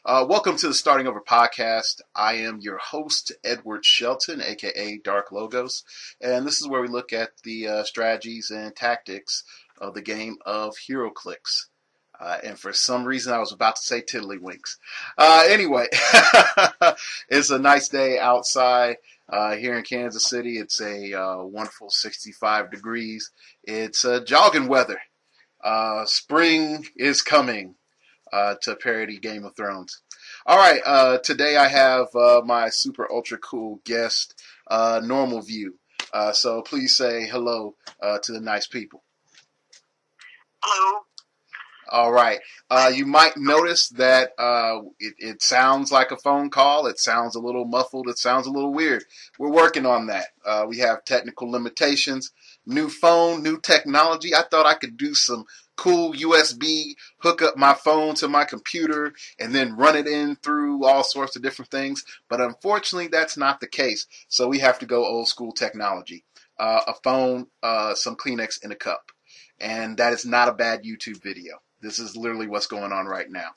Welcome to the Starting Over podcast. I am your host, Edward Shelton, aka Dark Logos, and this is where we look at the strategies and tactics of the game of Heroclix. And for some reason, I was about to say Tiddlywinks. Anyway, it's a nice day outside here in Kansas City. It's a wonderful 65 degrees. It's jogging weather. Spring is coming. To parody Game of Thrones. All right, today I have my super ultra cool guest, Normal View. So please say hello to the nice people. Hello. All right. You might notice that it sounds like a phone call. It sounds a little muffled. It sounds a little weird. We're working on that. We have technical limitations. New phone, new technology. I thought I could do some cool USB, hook up my phone to my computer, and then run it in through all sorts of different things. But unfortunately, that's not the case. So we have to go old school technology. A phone, some Kleenex, and a cup. And that is not a bad YouTube video. This is literally what's going on right now.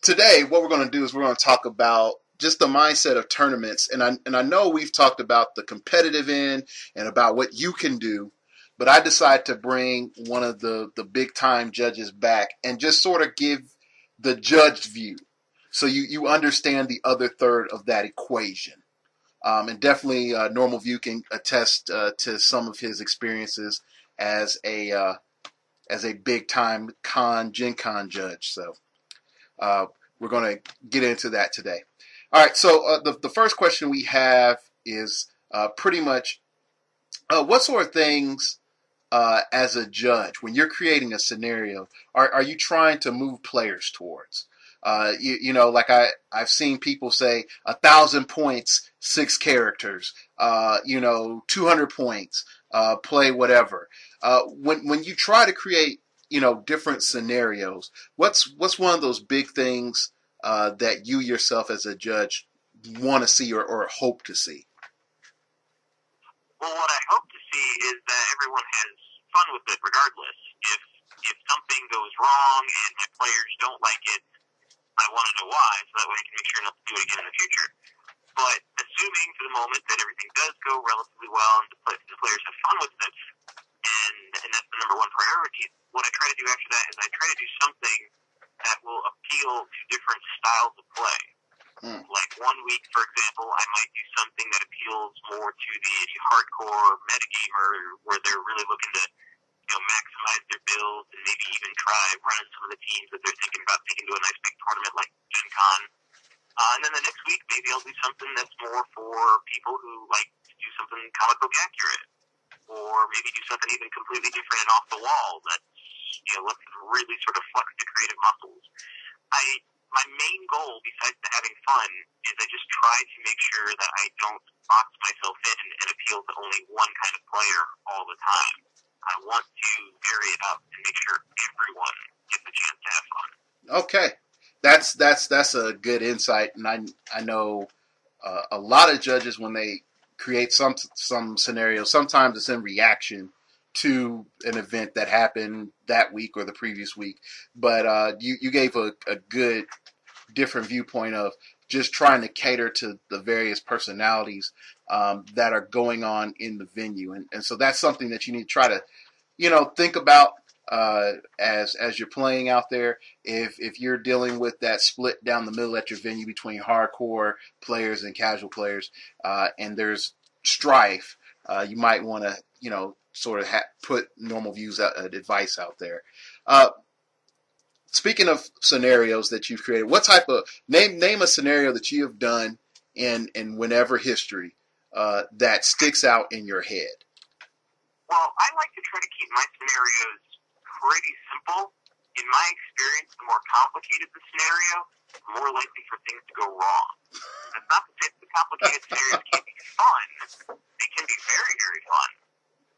Today, what we're going to do is we're going to talk about just the mindset of tournaments. And I know we've talked about the competitive end and about what you can do, but I decided to bring one of the big time judges back and just sort of give the judged view. So you understand the other third of that equation. And definitely Normal View can attest to some of his experiences as a big time Gen Con judge. So we're going to get into that today. All right, so the first question we have is pretty much what sort of things as a judge, when you're creating a scenario, are you trying to move players towards? You know, like I've seen people say 1,000 points, 6 characters, 200 points, play whatever. When you try to create, different scenarios, what's one of those big things that you yourself as a judge want to see or hope to see? Well, what I hope to see is that everyone has fun with it regardless. If something goes wrong and my players don't like it, I want to know why, so that way I can make sure not to do it again in the future. But assuming for the moment that everything does go relatively well and the players have fun with it, and that's the number one priority, what I try to do after that is I try to do something that will appeal to different styles of play. Like one week, for example, I might do something that appeals more to the hardcore metagamer where they're really looking to maximize their builds and maybe even try running some of the teams that they're thinking about taking to a nice big tournament like Gen Con. And then the next week, maybe I'll do something that's more for people who like to do something comic book accurate, or maybe do something even completely different and off the wall that let's really sort of flex the creative muscles. My main goal, besides having fun, is I just try to make sure that I don't box myself in and appeal to only one kind of player all the time. I want to vary it up and make sure everyone gets a chance to have fun. Okay, that's a good insight, and I know a lot of judges, when they create some scenario, sometimes it's in reaction to an event that happened that week or the previous week. But you gave a good different viewpoint of just trying to cater to the various personalities that are going on in the venue. And so that's something that you need to try to, think about as you're playing out there. If you're dealing with that split down the middle at your venue between hardcore players and casual players, and there's strife, you might want to, sort of put Normal Views advice out there. Speaking of scenarios that you've created, what type of name a scenario that you have done in whenever history that sticks out in your head? Well, I like to try to keep my scenarios pretty simple. In my experience, the more complicated the scenario, the more likely for things to go wrong. That's not to say that the complicated scenarios can't be fun. They can be very, very fun.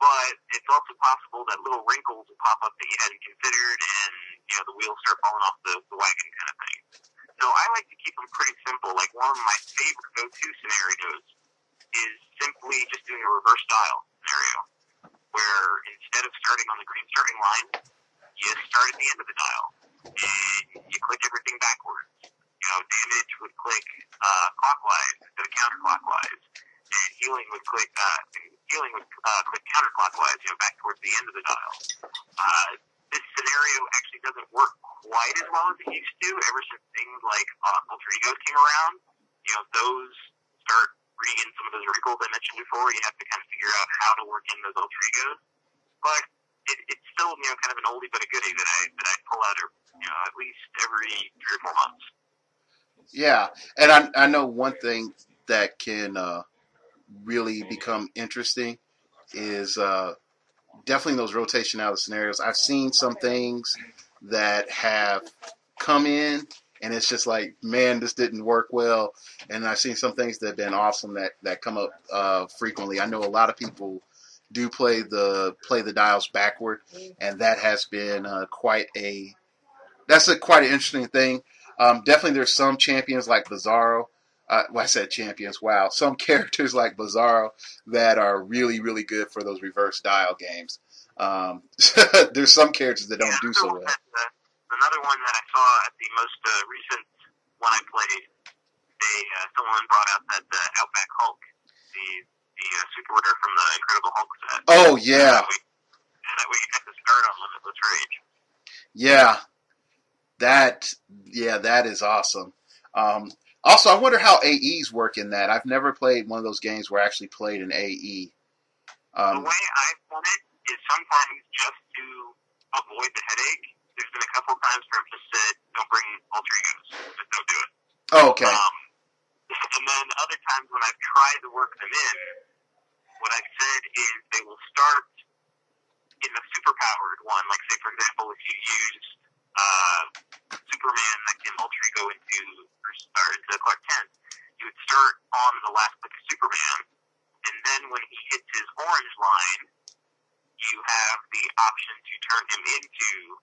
But it's also possible that little wrinkles will pop up that you hadn't considered, and the wheels start falling off the wagon kind of thing. So I like to keep them pretty simple. Like one of my favorite go-to scenarios is simply just doing a reverse dial scenario, where instead of starting on the green starting line, you start at the end of the dial, and you click everything backwards. click clockwise instead of counterclockwise, and healing would click click counterclockwise, back towards the end of the dial. This scenario actually doesn't work quite as well as it used to ever since things like alter egos came around. Those start bringing in some of those wrinkles I mentioned before. You have to kind of figure out how to work in those alter egos. But it's still, kind of an oldie but a goodie that I pull out, at least every 3 or 4 months. Yeah, and I know one thing that can really become interesting is definitely those rotation out of scenarios. I've seen some things that have come in and it's just like, man, this didn't work well. And I've seen some things that have been awesome that come up frequently. I know a lot of people do play the dials backward, and that has been quite an interesting thing. Definitely, there's some champions like Bizarro. I said champions. Wow, some characters like Bizarro that are really, really good for those reverse dial games. There's some characters that don't do so well. Another one that I saw at the most recent one I played, someone brought out that Outback Hulk, the super rare from the Incredible Hulk set. Oh yeah. That way you get to start on Limitless Rage. Yeah. That is awesome. Also, I wonder how AEs work in that. I've never played one of those games where I actually played an AE. The way I've done it is sometimes just to avoid the headache. There's been a couple of times where I've just said, don't bring alter egos. Just don't do it. Oh, okay. And then other times when I've tried to work them in, what I've said is they will start in the superpowered one. Like, say, for example, if you use Superman that can alter ego into Clark Kent, you would start on the last click of Superman, and then when he hits his orange line, you have the option to turn him into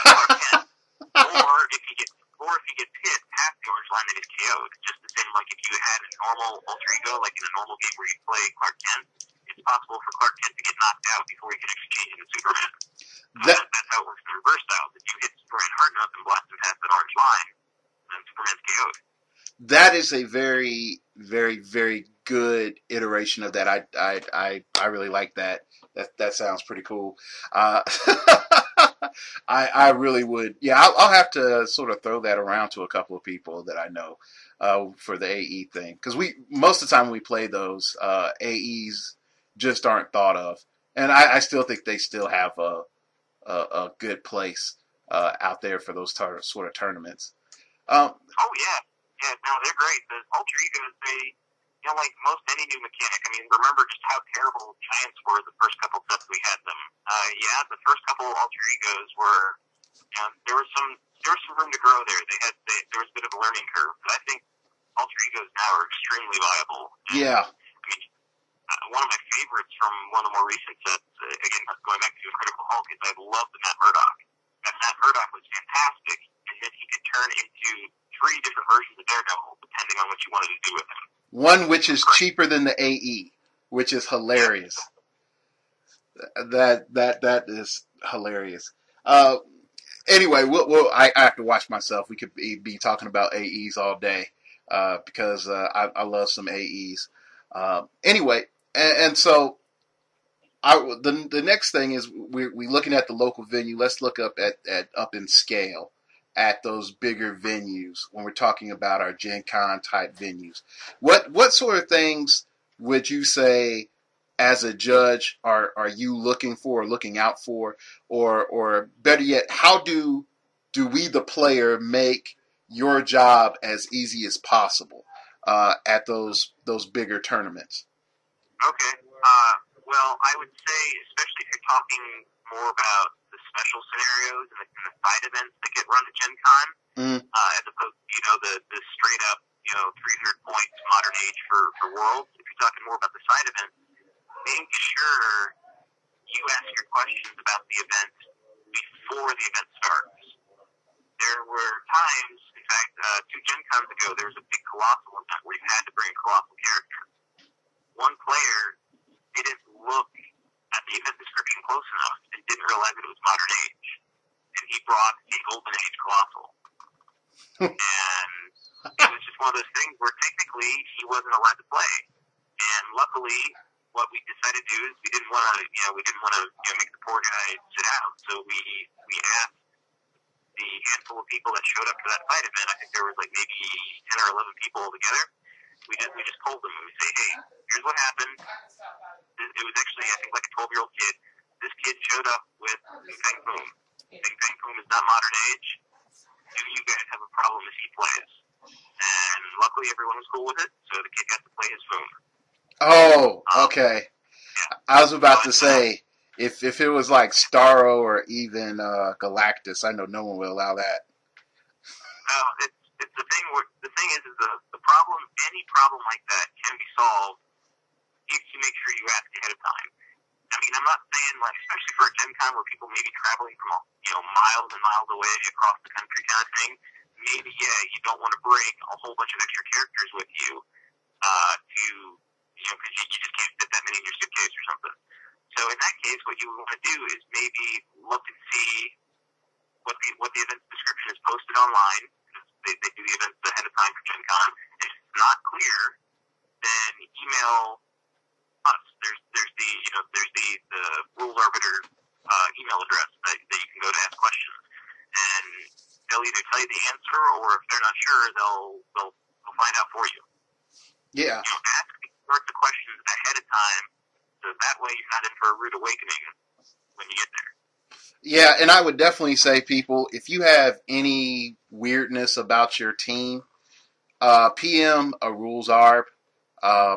Clark Kent. Or if he gets hit past the orange line, then he's KO'd. Just the same like if you had a normal alter ego, like in a normal game where you play Clark Kent, it's possible for Clark Kent to get knocked out before he can actually change into Superman. That's how it works in reverse styles. If you hit Superman hard enough and blast him past that orange line, then Superman's KO'd. That is a very, very, very good iteration of that. I really like that. That sounds pretty cool. I really would. Yeah, I'll have to sort of throw that around to a couple of people that I know for the AE thing, because most of the time when we play those AEs just aren't thought of, and I still think they still have a good place out there for those sort of tournaments. Oh yeah, no, they're great. The alter egos, like most any new mechanic. I mean, remember just how terrible Giants were the first couple sets we had them. The first couple alter egos were, there was some room to grow there. There was a bit of a learning curve, but I think alter egos now are extremely viable. Yeah. I mean, one of my favorites from one of the more recent sets, again going back to Incredible Hulk, is I love the Matt Murdock. Matt Murdock was fantastic, and then he could turn into 3 different versions of Daredevil depending on what you wanted to do with him. One which is cheaper than the AE, which is hilarious. That is hilarious. Anyway, I have to watch myself. We could be talking about AEs all day because I love some AEs. Anyway, and so the next thing is we're looking at the local venue. Let's look up up in scale at those bigger venues when we're talking about our Gen Con type venues. What sort of things would you say as a judge are you looking for or looking out for, or better yet, how do we the player make your job as easy as possible at those bigger tournaments? Okay. Well, I would say, especially if you're talking more about the special scenarios and the side events that get run at Gen Con, as opposed to, the straight up, 300 points modern age for Worlds. If you're talking more about the side events, make sure you ask your questions about the event before the event starts. There were times, in fact, 2 Gen Cons ago, there was a big Colossal event where you had to bring a Colossal character. One player didn't look at the event description close enough and didn't realize that it was modern age. And he brought a Golden Age Colossal. And of those things where technically he wasn't allowed to play. And luckily, what we decided to do is we didn't want to make the poor guy sit out. So we asked the handful of people that showed up to that fight event. I think there was like maybe 10 or 11 people altogether. We just told them and we say, hey, here's what happened. It was actually, I think, like a 12-year-old kid. This kid showed up with Ping Pang Boom. Ping Pang Boom is not modern age. Do you guys have a problem if he plays? And luckily everyone was cool with it, so the kid got to play his Boom. Oh, okay. Yeah. I was about to say, if it was like Starro or even Galactus, I know no one will allow that. No, it's the thing. The thing is the problem. Any problem like that can be solved if you make sure you ask ahead of time. I mean, I'm not saying like, especially for a Gen Con where people may be traveling from miles and miles away across the country kind of thing. Maybe you don't want to bring a whole bunch of extra characters with you because you just can't fit that many in your suitcase or something. So in that case, what you want to do is maybe look and see what the event description is posted online. They do the events ahead of time for Gen Con. If it's not clear, then email us. There's the rules arbiter email address that you can go to ask questions, and they'll either tell you the answer, or if they're not sure, they'll find out for you. Yeah. Ask the questions ahead of time, so that way you're not in for a rude awakening when you get there. Yeah, and I would definitely say, people, if you have any weirdness about your team, PM a rules arb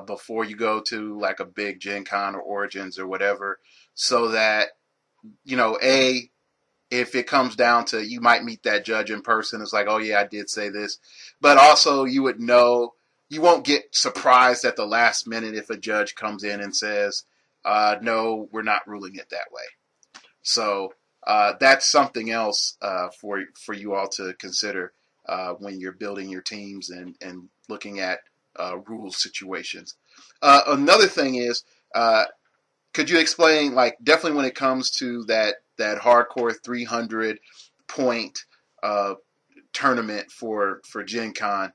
before you go to like a big Gen Con or Origins or whatever, so that, if it comes down to, you might meet that judge in person, it's like, oh yeah, I did say this. But also you would know, you won't get surprised at the last minute if a judge comes in and says, no, we're not ruling it that way. So that's something else for you all to consider when you're building your teams and looking at rule situations. Another thing is, could you explain, like, definitely when it comes to that hardcore 300 point tournament for Gen Con,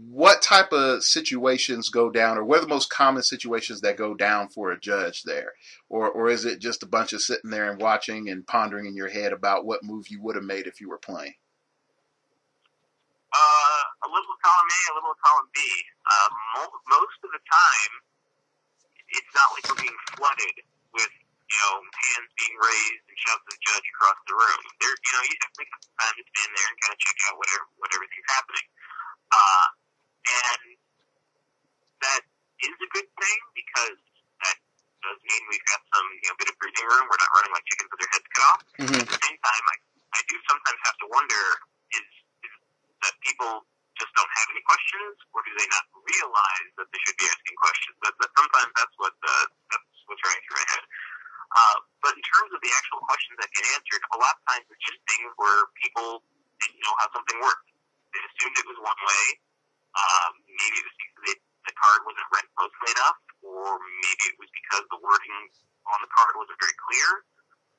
what type of situations go down, or what are the most common situations that go down for a judge there? Or is it just a bunch of sitting there and watching and pondering in your head about what move you would have made if you were playing? A little column A, a little column B. Most of the time, it's not like we're being flooded with, hands being raised and shouts of judge across the room. You have to take time to stand there and kind of check out what everything's happening. And that is a good thing, because that does mean we've got some bit of breathing room. We're not running like chickens with their heads cut off. Mm-hmm. At the same time, I do sometimes have to wonder, is that people just don't have any questions, or do they not realize that they should be asking questions? But sometimes that's what's running through my head. But in terms of the actual questions that get answered, a lot of times it's just things where people didn't know how something worked. They assumed it was one way. Maybe it was because the card wasn't read closely enough, or maybe it was because the wording on the card wasn't very clear,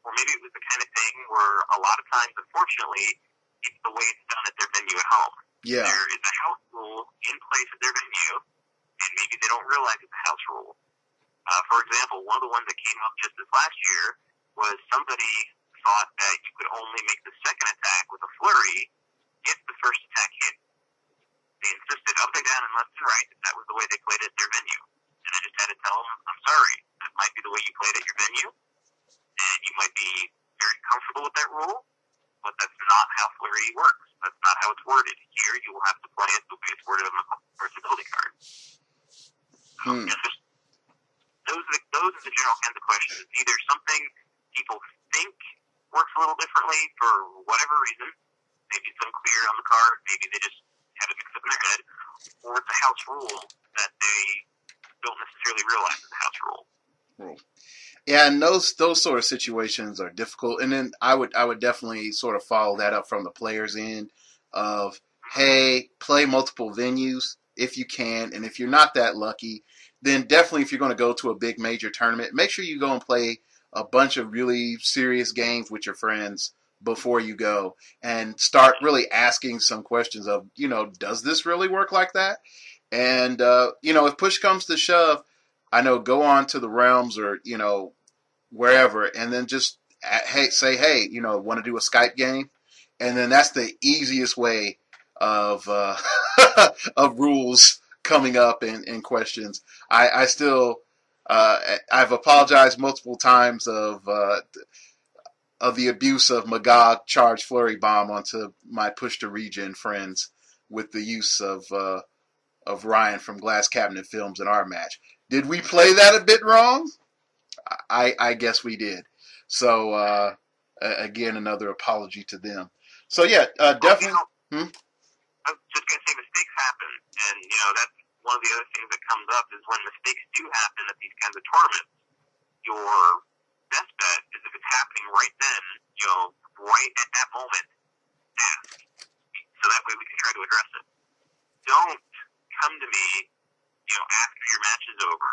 or maybe it was the kind of thing where a lot of times, unfortunately, it's the way it's done at their venue at home. Yeah. There is a house rule in place at their venue, and maybe they don't realize it's a house rule. For example, one of the ones that came up just this last year was somebody thought that you could only make the second attack with a flurry if the first attack hit. They insisted up and down and left and right that that was the way they played it at their venue. And I just had to tell them, I'm sorry, that might be the way you played at your venue, and you might be very comfortable with that rule, but that's not how flurry works. That's not how it's worded. Here, you will have to play it the way it's worded on the versatility card. Those are the general kinds of questions. It's either something people think works a little differently for whatever reason. Maybe it's unclear on the card. Maybe they just have it mixed up in their head. Or it's a house rule that they don't necessarily realize is a house rule. Yeah, and those sort of situations are difficult. And then I would definitely sort of follow that up from the player's end of, hey, play multiple venues if you can. And if you're not that lucky, then definitely if you're going to go to a big major tournament, make sure you go and play a bunch of really serious games with your friends before you go and start really asking some questions of, does this really work like that? And, if push comes to shove, I know go on to the realms or, wherever, and then just say, hey, want to do a Skype game? And then that's the easiest way of of rules coming up in questions. I still I've apologized multiple times of the abuse of Magog charge flurry bomb onto my push to regen friends with the use of Ryan from Glass Cabinet Films in our match. Did we play that a bit wrong? I guess we did. So again, another apology to them. So yeah, definitely. I was just going to say mistakes happen, and that's one of the other things that comes up is when mistakes do happen at these kinds of tournaments. Your best bet is if it's happening right then, right at that moment, ask, so that way we can try to address it. Don't come to me, after your match is over,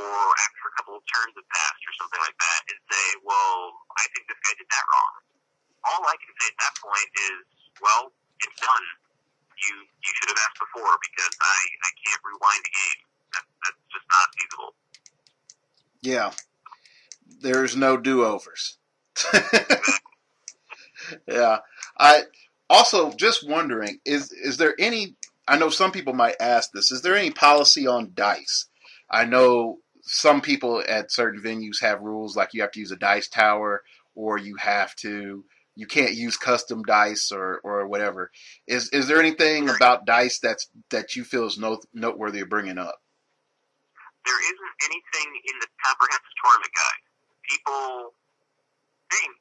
or after a couple of turns have passed, or something like that, and say, well, I think this guy did that wrong. All I can say at that point is, well, it's done. You should have asked before because I can't rewind the game. That's just not feasible. Yeah. There's no do-overs. Yeah. I also just wondering, is there any, I know some people might ask this, is there any policy on dice? I know some people at certain venues have rules like you have to use a dice tower or you can't use custom dice or whatever. Is there anything about dice that you feel is noteworthy of bringing up? There isn't anything in the comprehensive tournament guide. People think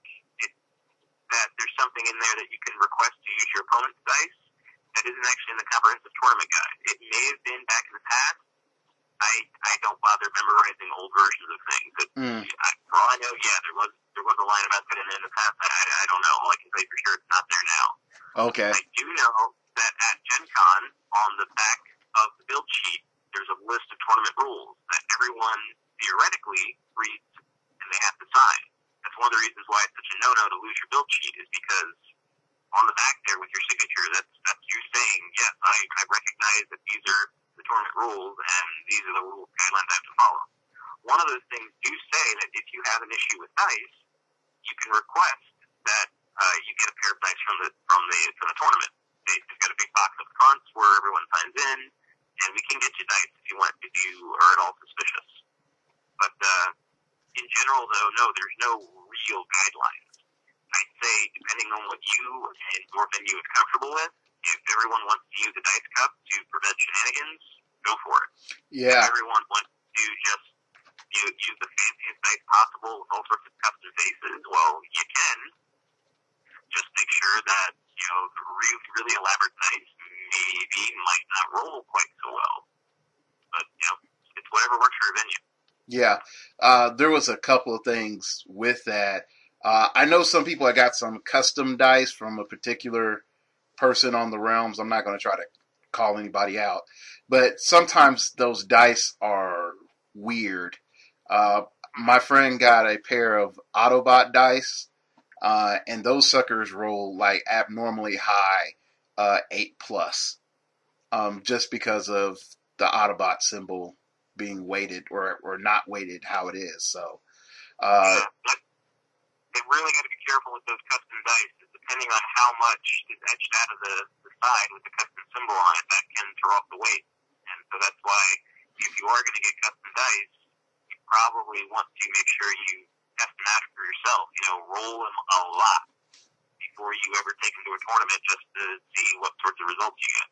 that there's something in there that you can request to use your opponent's dice that isn't actually in the comprehensive tournament guide. It may have been back in the past. I don't bother memorizing old versions of things. But for all I know, yeah, there was a line about putting it in the past. I don't know. All I can say for sure it's not there now. Okay. I do know that at Gen Con, on the back of the build sheet, there's a list of tournament rules that everyone theoretically reads and they have to sign. That's one of the reasons why it's such a no-no to lose your build sheet is because on the back there with your signature, that's you saying, yes, I recognize that these are the tournament rules and these are the rule guidelines I have to follow. One of those things do say that if you have an issue with dice, you can request that you get a pair of dice from the tournament. They've got a big box up front where everyone signs in, and we can get you dice if you are at all suspicious. But in general, though, no, there's no real guidelines. I'd say, depending on what you and your venue is comfortable with, if everyone wants to use a dice cup to prevent shenanigans, go for it. Yeah. If everyone wants to just use the fanciest dice possible with all sorts of custom faces, well, you can. Just make sure that, the really, really elaborate dice maybe might not roll quite so well. But, it's whatever works for your venue. Yeah. There was a couple of things with that. I know some people have got some custom dice from a particular person on the realms. I'm not going to try to call anybody out. But sometimes those dice are weird. My friend got a pair of Autobot dice, and those suckers roll like abnormally high, 8+, just because of the Autobot symbol being weighted or not weighted how it is. So, they really got to be careful with those custom dice. Depending on how much is etched out of the side with the custom symbol on it, that can throw off the weight. And so that's why if you are going to get custom dice, you probably want to make sure you test them out for yourself. Roll them a lot before you ever take them to a tournament just to see what sorts of results you get.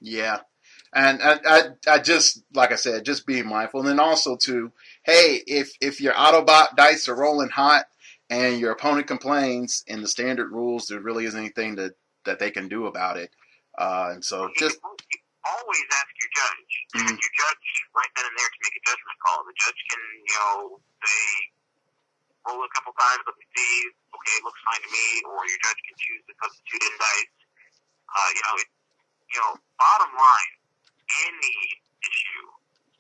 Yeah. And I just, like I said, just being mindful. And then also too, hey, if your Autobot dice are rolling hot and your opponent complains in the standard rules, there really isn't anything that they can do about it. And so just you always ask your judge. And your judge right then and there to make a judgment call. The judge can, say, roll a couple times, let me see, okay, it looks fine to me, or your judge can choose to substitute in dice. Bottom line, any issue,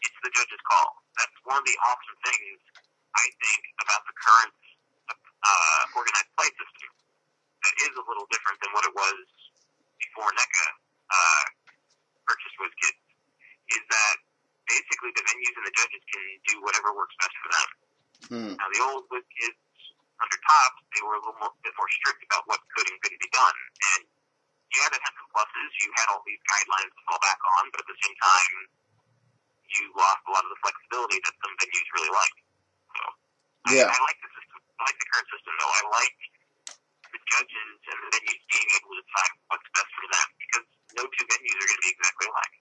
it's the judge's call. That's one of the awesome things, I think, about the current organized play system. that is a little different than what it was before NECA purchased WizKids is that basically the venues and the judges can do whatever works best for them. Now, the old WizKids under Tops, they were a little bit more strict about what could and couldn't be done. And yeah, that had some pluses. You had all these guidelines to fall back on, but at the same time, you lost a lot of the flexibility that some venues really like. So, yeah. I like the system. I like the current system, though. I like the judges and the venues being able to decide what's best for them, because no two venues are going to be exactly alike.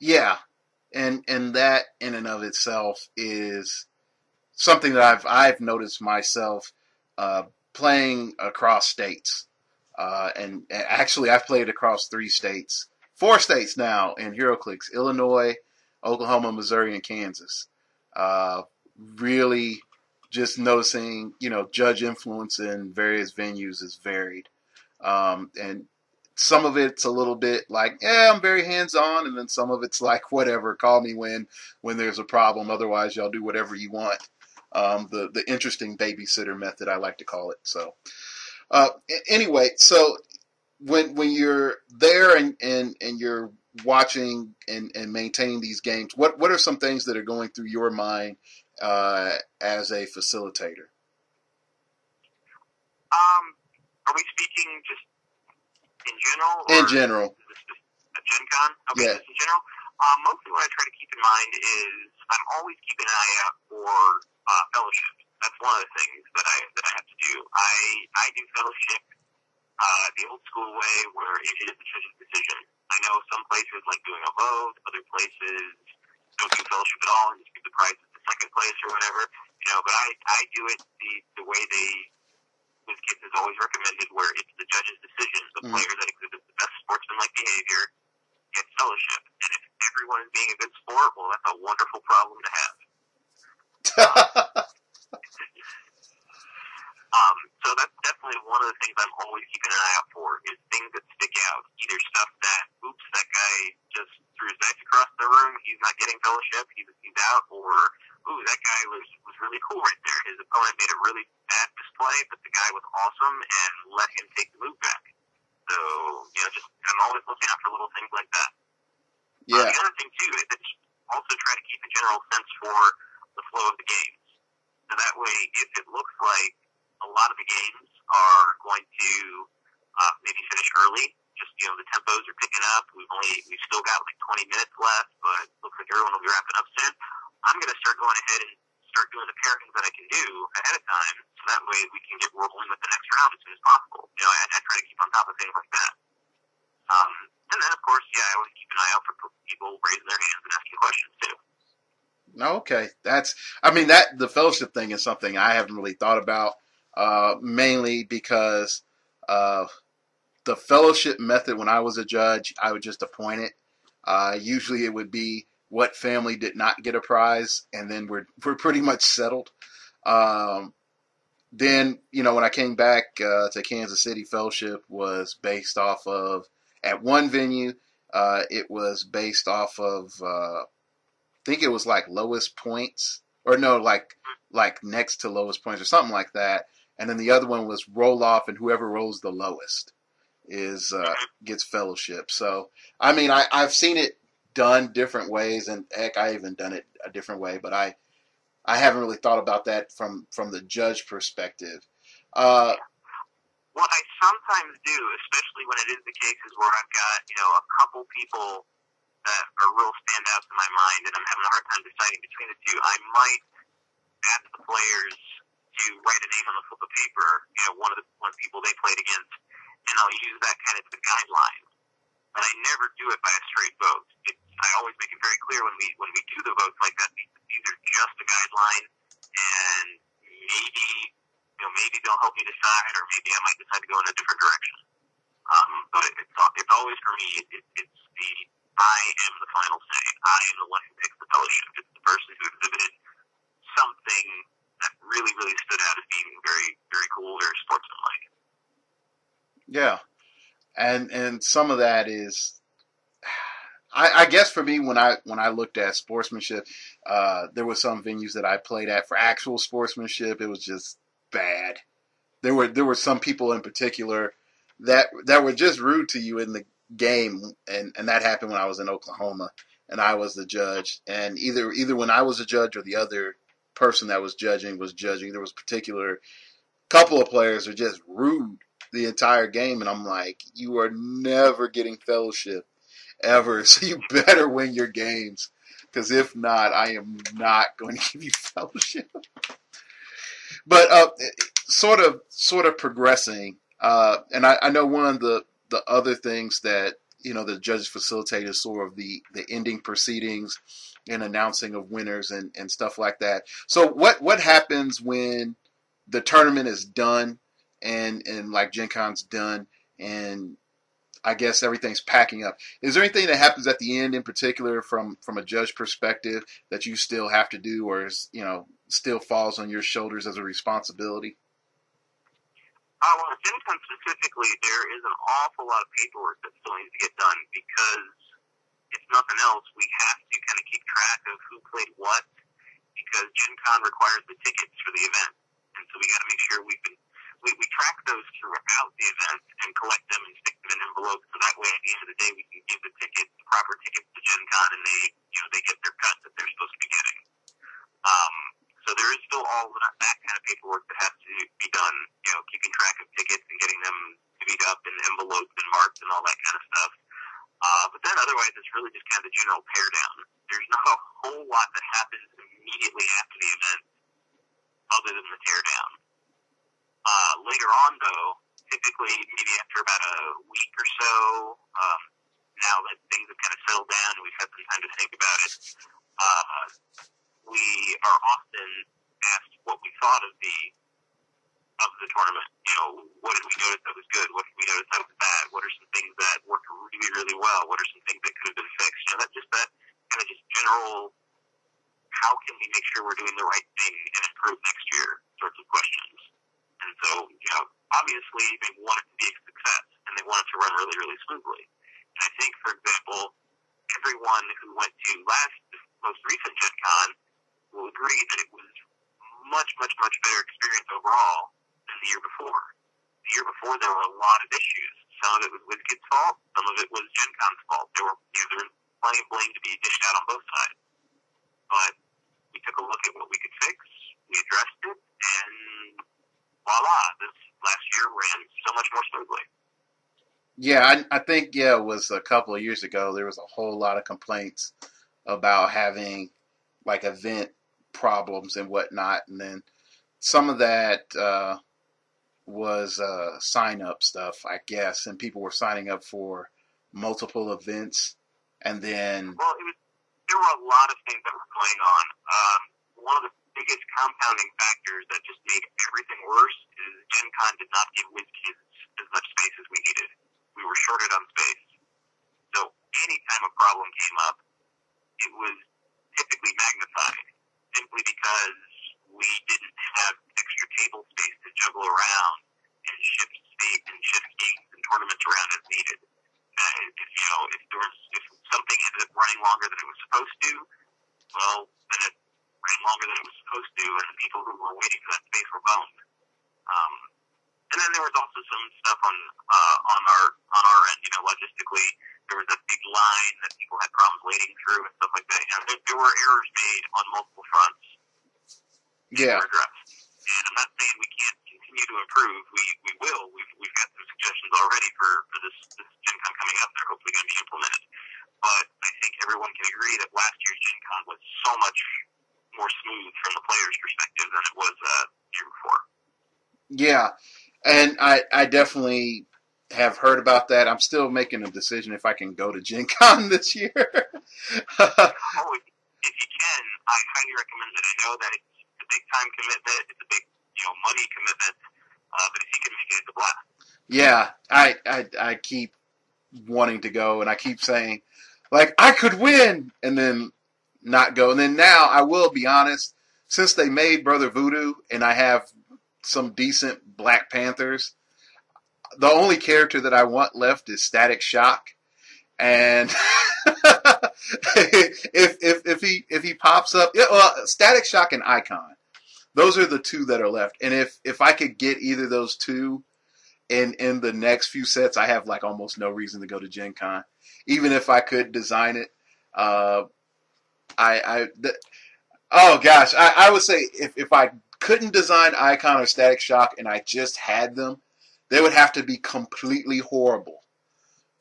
Yeah, and that in and of itself is something that I've noticed myself playing across states. And actually, I've played across 4 states now in Heroclix: Illinois, Oklahoma, Missouri, and Kansas. Really just noticing, judge influence in various venues is varied. And some of it's a little bit like, yeah, I'm very hands-on, and then some of it's like, whatever, call me when there's a problem. Otherwise, y'all do whatever you want. The interesting babysitter method, I like to call it. So, anyway, so when you're there and you're watching and maintaining these games, what are some things that are going through your mind as a facilitator? Are we speaking just in general? Or in general. Is this just a Gen Con? Okay, yeah. Just in general. Mostly what I try to keep in mind is I'm always keeping an eye out for fellowship. That's one of the things that I have to do. I do fellowship the old school way, where it is the judge's decision. I know some places like doing a vote, other places don't do fellowship at all and just give the prize to the second place or whatever. But I do it the way WizKids has always recommended, where it's the judge's decision. The player that exhibits the best sportsmanlike behavior gets fellowship. And if everyone is being a good sport, well, that's a wonderful problem to have. So that's definitely one of the things I'm always keeping an eye out for, is things that stick out. Either stuff that, oops, that guy just threw his dice across the room, he's not getting fellowship, he's out, or, ooh, that guy was really cool right there. His opponent made a really bad display, but the guy was awesome and let him take the move back. So, I'm always looking out for little things like that. Yeah. The other thing, too, is that you also try to keep a general sense for the flow of the games. So that way, if it looks like a lot of the games are going to maybe finish early, just, the tempos are picking up, we've still got like 20 minutes left, but looks like everyone will be wrapping up soon, I'm going to start going ahead and start doing the pairings that I can do ahead of time, so that way we can get rolling with the next round as soon as possible. I try to keep on top of things like that. And then, of course, I always keep an eye out for people raising their hands and asking questions, too. Okay. The fellowship thing is something I haven't really thought about, mainly because the fellowship method, when I was a judge, I would just appoint it. Usually it would be what family did not get a prize, and then we're pretty much settled. Then, when I came back to Kansas City, fellowship was based off of, at one venue, it was based off of, I think it was like lowest points, or no, like next to lowest points or something like that. And then the other one was roll off, and whoever rolls the lowest gets fellowship. So, I've seen it done different ways, and heck, I even done it a different way, but I haven't really thought about that from the judge perspective. What I sometimes do, especially when it is the cases where I've got, a couple people that are real standouts in my mind and I'm having a hard time deciding between the two, I might ask the players to write a name on the flip of paper, one of the people they played against, and I'll use that kind of as a guideline. But I never do it by a straight vote. I always make it very clear when we do the votes like that, these are just a guideline, and maybe they'll help me decide, or maybe I might decide to go in a different direction. But it's always, for me, it's I am the final say. I am the one who picks the fellowship. It's the person who exhibited something that really, really stood out as being very, very cool, very sportsmanlike. Yeah. And some of that is, I guess for me, when I looked at sportsmanship, there were some venues that I played at for actual sportsmanship. It was just bad. there were some people in particular that were just rude to you in the game, and that happened when I was in Oklahoma and I was the judge, and either when I was a judge or the other person that was judging, there was a particular couple of players who are just rude the entire game, and I'm like, you are never getting fellowship ever, so you better win your games, because if not, I am not going to give you fellowship. But sort of progressing, and I know one of the other things that the judges facilitate is sort of the ending proceedings and announcing of winners and stuff like that. So what happens when the tournament is done and like Gen Con's done and I guess everything's packing up? Is there anything that happens at the end in particular from a judge perspective that you still have to do, or is still falls on your shoulders as a responsibility? Well, at Gen Con specifically, there is an awful lot of paperwork that still needs to get done because, if nothing else, we have to kind of keep track of who played what because Gen Con requires the tickets for the event. And so we got to make sure we track those throughout the event and collect them and stick them in envelopes. So that way, at the end of the day, we can give the proper tickets to Gen Con, and they get their cut that they're supposed to be getting. So there is still all of that kind of paperwork that has to be done, keeping track of tickets and getting them divvied up in envelopes and marked and all that kind of stuff. But then otherwise, it's really just kind of the general tear down. There's not a whole lot that happens immediately after the event other than the tear down. Later on, though, typically maybe after about a week or so, now that things have kind of settled down and we've had some time to think about it, we are often asked what we thought of the tournament. What did we notice that was good? What did we notice that was bad? What are some things that worked really, really well? What are some things that could have been fixed? That's just that kind of just general, how can we make sure we're doing the right thing and improve next year sorts of questions. And so, obviously they want it to be a success and they want it to run really, really smoothly. And I think, for example, everyone who went to the most recent Gen Con will agree that it was much, much, much better experience overall than the year before. The year before, there were a lot of issues. Some of it was WizKid's fault. Some of it was Gen Con's fault. There was plenty of blame to be dished out on both sides. But we took a look at what we could fix. We addressed it, and voila, this last year ran so much more smoothly. Yeah, I think it was a couple of years ago. There was a whole lot of complaints about having like event problems and whatnot, and then some of that was sign up stuff, I guess, and people were signing up for multiple events, and then there were a lot of things that were going on. One of the biggest compounding factors that just made everything worse is Gen Con did not give WizKids as much space as we needed. We were shorted on space. So anytime a problem came up, it was typically magnified simply because we didn't have extra table space to juggle around and shift state and shift games and tournaments around as needed. If something ended up running longer than it was supposed to, well, then it ran longer than it was supposed to, and the people who were waiting for that space were boned. And then there was also some stuff on our end. Logistically, there was a big line that people had problems wading through and stuff like that. There were errors made on multiple fronts. Yeah. Addressed. And I'm not saying we can't continue to improve. We will. We've got some suggestions already for this Gen Con coming up. They're hopefully going to be implemented. But I think everyone can agree that last year's Gen Con was so much more smooth from the players' perspective than it was the year before. Yeah, and I definitely have heard about that. I'm still making a decision if I can go to Gen Con this year. If you can, I highly recommend it. I know that it's a big time commitment. It's a big money commitment. But if you can make it, it's a blast. Yeah, I keep wanting to go, and I keep saying, like, I could win, and then not go. And then now, I will be honest, since they made Brother Voodoo, and I have some decent Black Panthers, the only character that I want left is Static Shock. And if he pops up, Static Shock and Icon. those are the two that are left. And if I could get either of those two in the next few sets, I have like almost no reason to go to Gen Con. Even if I could design it, uh, oh gosh, I would say if I couldn't design Icon or Static Shock and I just had them, they would have to be completely horrible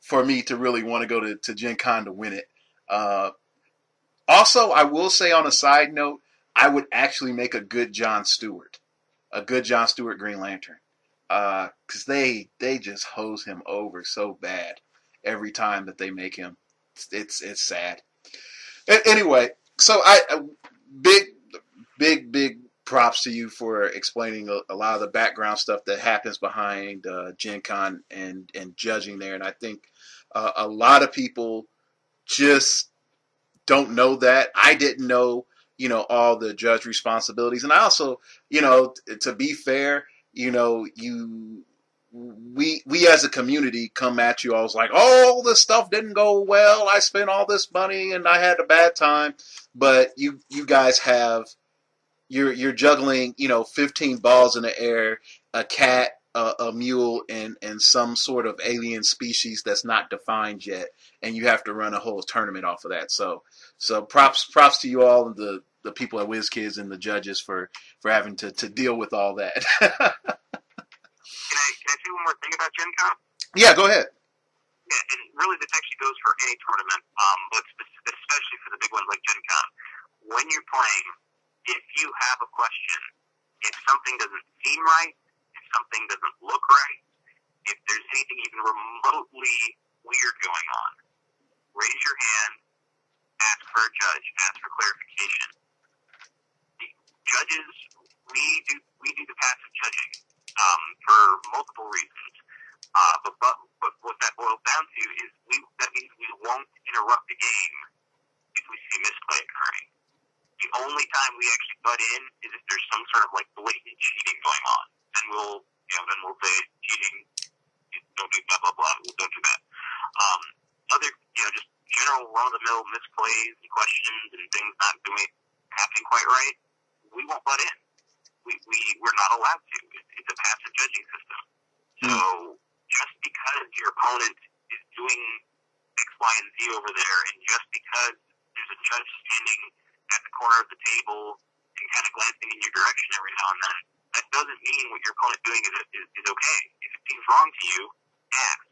for me to really want to go to Gen Con to win it. Uh, Also, I will say on a side note, I would actually make a good John Stewart Green Lantern, because they just hose him over so bad every time that they make him. It's sad. Anyway, so big big props to you for explaining a lot of the background stuff that happens behind Gen Con and judging there, and I think a lot of people just don't know that. I didn't know, all the judge responsibilities. And I also, to be fair, we as a community come at you. I was like, oh, this stuff didn't go well. I spent all this money and I had a bad time. But you guys have, you're juggling, 15 balls in the air, a cat, a mule, and some sort of alien species that's not defined yet, and you have to run a whole tournament off of that. So props to you all, and the people at WizKids and the judges for having to deal with all that. Can I say one more thing about Gen Con? Yeah, go ahead. Yeah, and really this actually goes for any tournament, but especially for the big ones like Gen Con. When you're playing, if you have a question, if something doesn't seem right, if something doesn't look right, if there's anything even remotely weird going on, raise your hand, ask for a judge, ask for clarification. The judges, we do the passive judging for multiple reasons. But what that boils down to is that means we won't interrupt the game if we see misplay occurring. The only time we actually butt in is if there's some sort of like blatant cheating going on. Then we'll say cheating, don't do blah blah blah. Don't do that. Other, just general run-of-the-mill misplays and questions and things not happening quite right, we won't butt in. We're not allowed to. It's a passive judging system. So just because your opponent is doing X, Y, and Z over there, and just because there's a judge standing at the corner of the table and kind of glancing in your direction every now and then, that doesn't mean what your opponent's doing is okay. If it seems wrong to you, ask.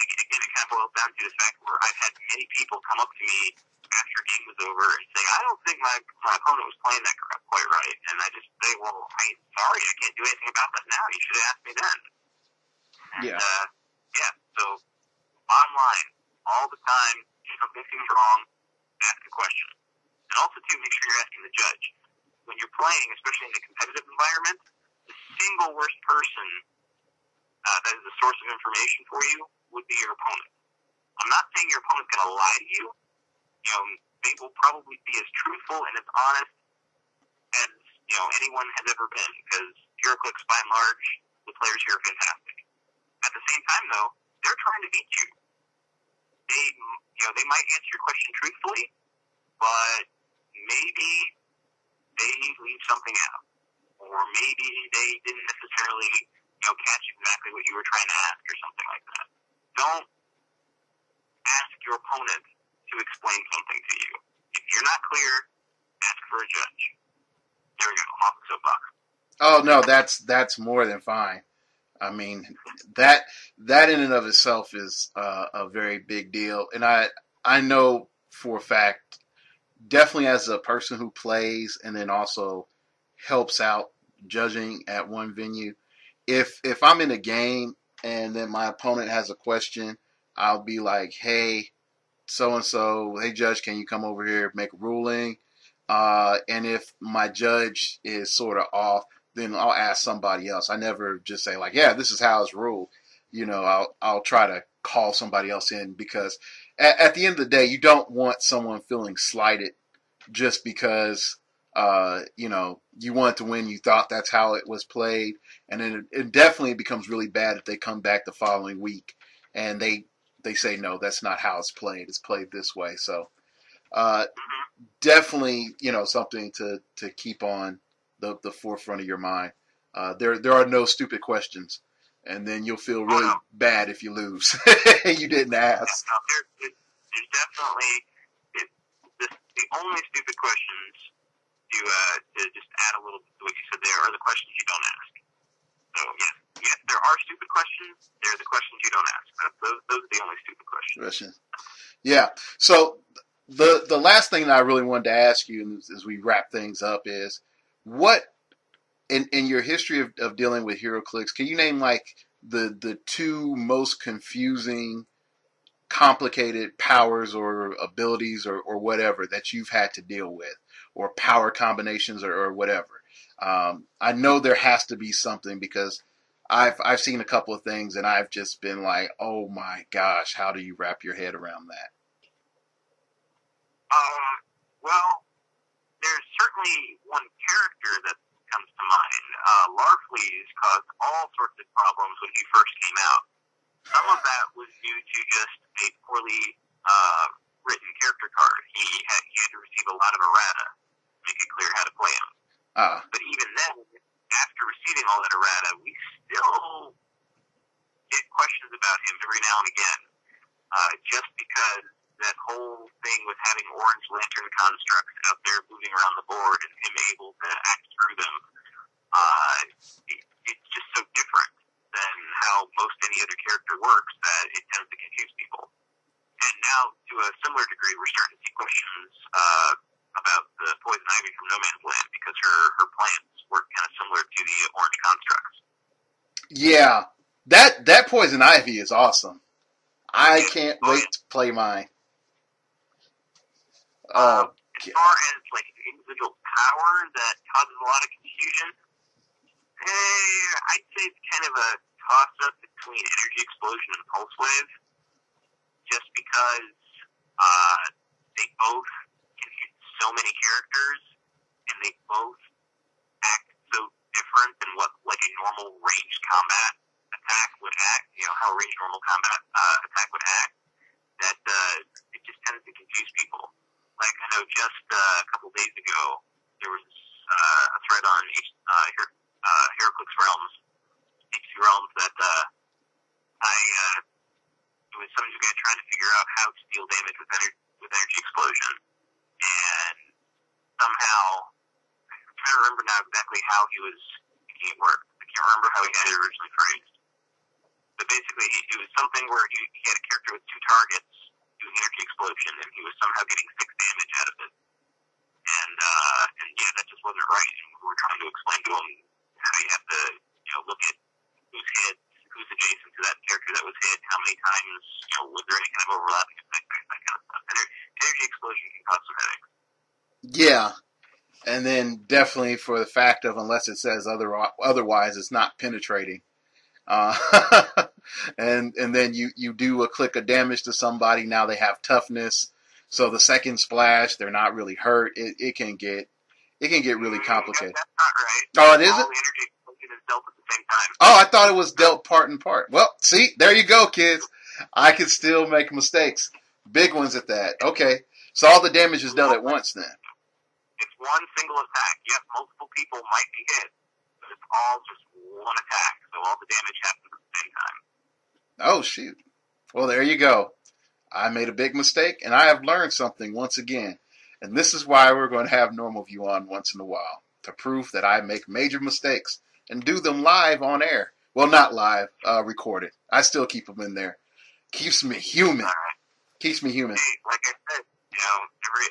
Again, it kind of boils down to the fact where I've had many people come up to me after a game was over and say, I don't think my opponent was playing that quite right. And I just say, well, I'm sorry, I can't do anything about that now. You should have asked me then. And, so bottom line, all the time, if something seems wrong, ask a question. And also, too, make sure you're asking the judge. When you're playing, especially in a competitive environment, the single worst person that is a source of information for you would be your opponent. I'm not saying your opponent's going to lie to you. They will probably be as truthful and as honest as, anyone has ever been, because Heroclix, by and large, the players here are fantastic. At the same time, though, they're trying to beat you. They might answer your question truthfully, but maybe they leave something out. Or maybe they didn't necessarily, catch exactly what you were trying to ask or something like that. Don't ask your opponent to explain something to you. If you're not clear, ask for a judge. There we go. I'm off the soapbox. Oh no, that's more than fine. I mean, that in and of itself is a very big deal, and I know for a fact, definitely as a person who plays and then also helps out judging at one venue, if I'm in a game and then my opponent has a question, I'll be like, hey, so and so, hey judge, can you come over here make a ruling? And if my judge is sort of off, then I'll ask somebody else. I never just say like, yeah, this is how it's ruled. I'll try to call somebody else in, because at the end of the day, you don't want someone feeling slighted just because you want to win. You thought that's how it was played, and then it definitely becomes really bad if they come back the following week and they say no, that's not how it's played. It's played this way. So definitely, something to keep on the forefront of your mind. There are no stupid questions, and then you'll feel Oh really no, bad if you lose. You didn't yeah, ask. no, there's definitely it, the only stupid questions to just add a little bit to what you said there are the questions you don't ask. So yes, there are stupid questions. They're the questions you don't ask. Those are the only stupid questions. Yeah. So the last thing that I really wanted to ask you as we wrap things up is what in your history of dealing with HeroClix, can you name like the two most confusing, complicated powers or abilities or whatever that you've had to deal with, or power combinations or whatever? I know there has to be something because I've seen a couple of things and I've just been like, oh my gosh, how do you wrap your head around that? Well, there's certainly one character that comes to mind. Larfleeze caused all sorts of problems when he first came out. Some of that was due to just a poorly written character card. He had to receive a lot of errata to make it clear how to play him. But even then, after receiving all that errata, we still get questions about him every now and again. Just because that whole thing with having orange lantern constructs out there moving around the board and him able to act through them, it's just so different than how most any other character works that it tends to confuse people. And now, to a similar degree, we're starting to see questions about the poison ivy from No Man's Land because her plants work kind of similar to the orange constructs. Yeah, that poison ivy is awesome. I Yeah. can't wait to play mine. As far as like an individual power that causes a lot of confusion, I'd say it's kind of a toss-up between energy explosion and pulse wave, just because they both can hit so many characters, and they both act so different than what like a normal ranged combat attack would act. You know how a ranged normal combat attack would act. That it just tends to confuse people. Like I know just a couple days ago there was a thread on Heroclix Realms, HC Realms, that it was some guy trying to figure out how to deal damage with energy explosion, and somehow I'm trying to remember now exactly how he was making it work. I can't remember how he had it originally phrased, but basically it was something where he had a character with two targets doing energy explosion, and he was somehow getting 6 damage out of it. And yeah, that just wasn't right. And we were trying to explain to him how you have to, look at who's hit, who's adjacent to that character that was hit, how many times, was there any kind of overlapping effect, that kind of stuff. And energy explosion can cause some headaches. Yeah, and then definitely for the fact of unless it says otherwise, it's not penetrating. Uh, and then you do a click of damage to somebody. Now they have toughness, so the second splash they're not really hurt. It can get really complicated. That's not right. Oh, it isn't. All the energy explosion is dealt at the same time. Oh, I thought it was dealt part and part. Well, see, there you go, kids. I can still make mistakes, big ones at that. Okay, so all the damage is dealt at once then. It's one single attack. Yes, multiple people might be hit, but it's all just one attack, so all the damage happens at the same time. Oh, shoot. Well, there you go. I made a big mistake, and I have learned something once again. And this is why we're going to have Normal View on once in a while, to prove that I make major mistakes and do them live on air. Well, not live, recorded. I still keep them in there. Keeps me human. Keeps me human. Hey, like I said,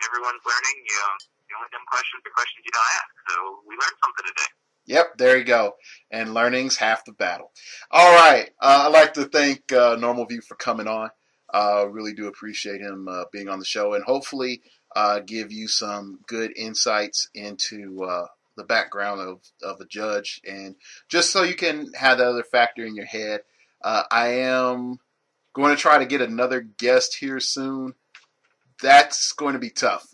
everyone's learning. The only dumb questions are questions you don't ask. So we learned something today. Yep, there you go. And learning's half the battle. All right. I'd like to thank Normal View for coming on. Really do appreciate him being on the show, and hopefully give you some good insights into the background of a judge, and just so you can have that other factor in your head. I am going to try to get another guest here soon. That's going to be tough.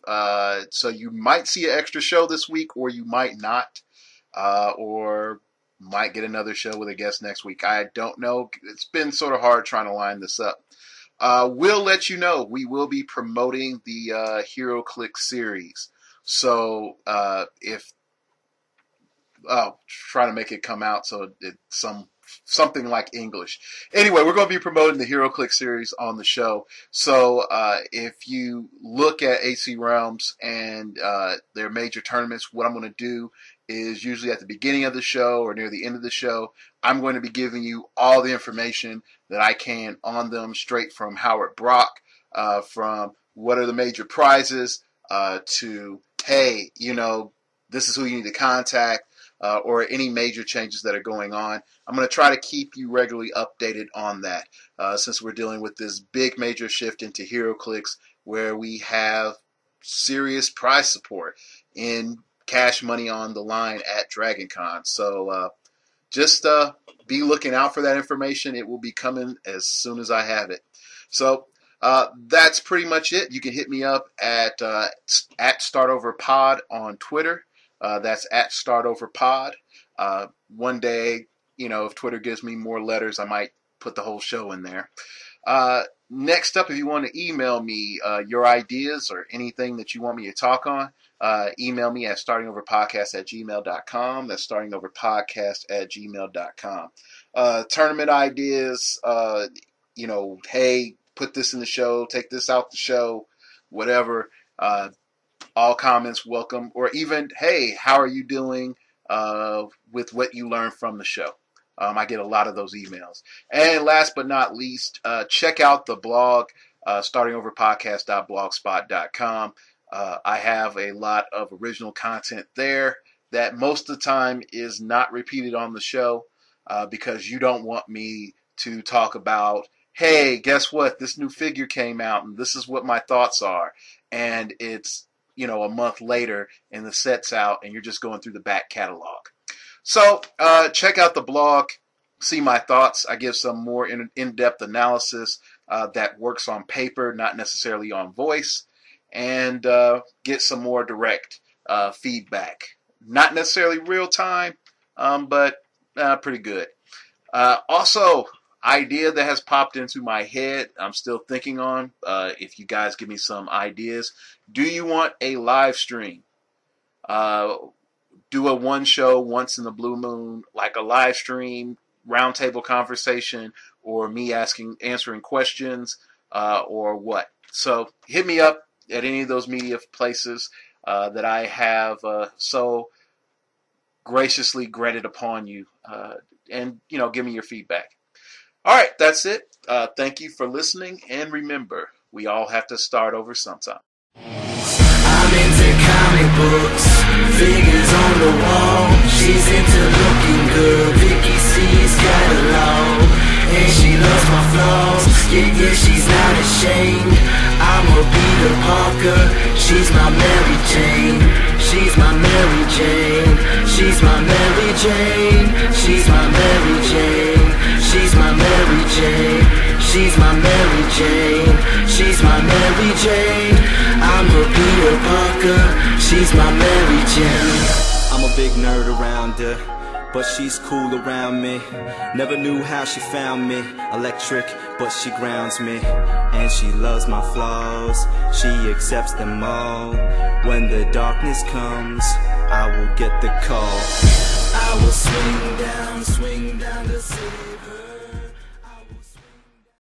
So you might see an extra show this week, or you might not, or might get another show with a guest next week. I don't know. It's been sort of hard trying to line this up. We'll let you know. We will be promoting the Heroclix series. So if trying to make it come out so it's something like English. Anyway, we're going to be promoting the Heroclix series on the show. So if you look at AC Realms and their major tournaments, what I'm going to do is usually at the beginning of the show or near the end of the show, I'm going to be giving you all the information that I can on them straight from Howard Brock, from what are the major prizes to, hey, this is who you need to contact, or any major changes that are going on. I'm going to try to keep you regularly updated on that since we're dealing with this big major shift into Heroclix where we have serious prize support in cash money on the line at DragonCon. So just be looking out for that information. It will be coming as soon as I have it. So that's pretty much it. You can hit me up at StartOverPod on Twitter. That's at StartOverPod. One day, if Twitter gives me more letters, I might put the whole show in there. Next up, if you want to email me your ideas or anything that you want me to talk on, email me at startingoverpodcast@gmail.com. That's startingoverpodcast@gmail.com. Tournament ideas, hey, put this in the show, take this out the show, whatever. All comments welcome, or even, hey, how are you doing with what you learned from the show? I get a lot of those emails. And last but not least, check out the blog, startingoverpodcast.blogspot.com. I have a lot of original content there that most of the time is not repeated on the show because you don't want me to talk about, hey, guess what? This new figure came out and this is what my thoughts are. And it's, a month later and the set's out and you're just going through the back catalog. So check out the blog, see my thoughts. I give some more in-depth analysis that works on paper, not necessarily on voice, and get some more direct feedback. Not necessarily real time, but pretty good. Also, idea that has popped into my head, I'm still thinking on, if you guys give me some ideas. Do you want a live stream? Do a one show once in the blue moon, like a live stream, roundtable conversation, or me answering questions, or what? So hit me up at any of those media places that I have so graciously granted upon you, and give me your feedback. All right, that's it. Thank you for listening, and remember, we all have to start over sometime. I'm into comic books, figures on the wall. She's into looking good, Vicky C's got a law. And she loves my flaws, yeah, she's not ashamed. I'm a Peter Parker, she's my Mary Jane. She's my Mary Jane, she's my Mary Jane. She's my Mary Jane, she's my Mary Jane. She's my Mary Jane, she's my Mary Jane. I'm a Peter Parker, she's my Mary Jane. I'm a big nerd around her, but she's cool around me. Never knew how she found me. Electric, but she grounds me. And she loves my flaws, she accepts them all. When the darkness comes, I will get the call. I will swing down to save her.